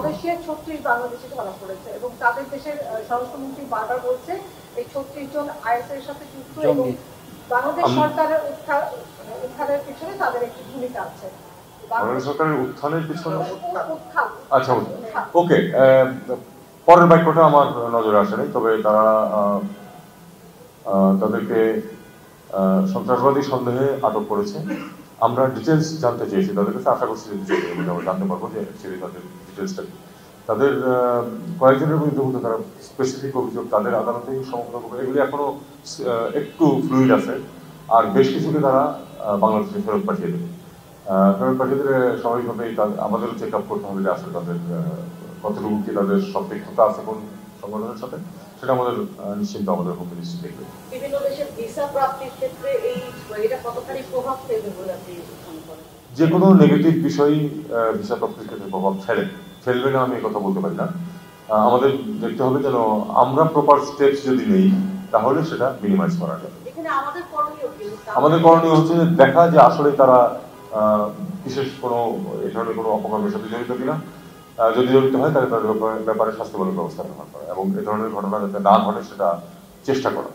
মালয়েশিয়ার ৩৬ বাংলাদেশে ধরা পড়েছে এবং তাদের দেশের স্বরাষ্ট্রমন্ত্রী বারবার বলছে এই ৩৬ জন আইএসের সাথে যুক্ত এবং বাংলাদেশ সরকারের উত্থানের পিছনে তাদের একটি ভূমিকা আছে। বাংলাদেশ সরকারের উত্থানের পিছনে আচ্ছা ওকে, পরের বাক্যটা আমার নজরে আসে নাই, তবে তারা তাদেরকে সন্ত্রাসবাদী সন্দেহে আটক করেছে। আমরা ডিটেলস জানতে চেয়েছি তাদের কাছে, আশা করছি আমরা জানতে পারবো যে অ্যাকচুয়ালি তাদের ডিটেলসটা তাদের কয়েকজনের বিরুদ্ধে তারা স্পেসিফিক অভিযোগ তাদের আদালতেই সমগ্র করে, এগুলি এখনো একটু ফ্লুইড আছে। আর বেশ কিছুকে তারা বাংলাদেশে ফেরত পাঠিয়ে দেবে। ফেরত পাঠিয়ে দিলে স্বাভাবিকভাবেই আমাদেরও চেক আপ করতে হবে যে আসলে তাদের কতটুকু কি তাদের সম্পৃক্ততা আছে কোন সংগঠনের সাথে, সেটা আমাদের নিশ্চিন্ত আমাদের পক্ষে নিশ্চিত দেখবে। বিভিন্ন দেশের ভিসা প্রাপ্তির ক্ষেত্রে এটা কতখানি প্রভাব ফেলবে বলে আপনি মনে করেন? যে কোনো নেগেটিভ বিষয়ই ভিসা প্রাপ্তির ক্ষেত্রে প্রভাব ফেলবে না আমি কথা বলতে পারি না। আমাদের দেখতে হবে যেন আমরা প্রপার স্টেপস যদি নেই তাহলে সেটা মিনিমাইজ করা যাবে। আমাদের করণীয় হচ্ছে দেখা যে আসলে তারা বিশেষ কোনো এই ধরনের কোনো অপকর্মের সাথে জড়িত কিনা, যদি জড়িত হয় তাহলে তাদের ব্যাপারে শাস্তিমূলক ব্যবস্থা গ্রহণ করা এবং এই ধরনের ঘটনা যাতে না ঘটে সেটা চেষ্টা করা।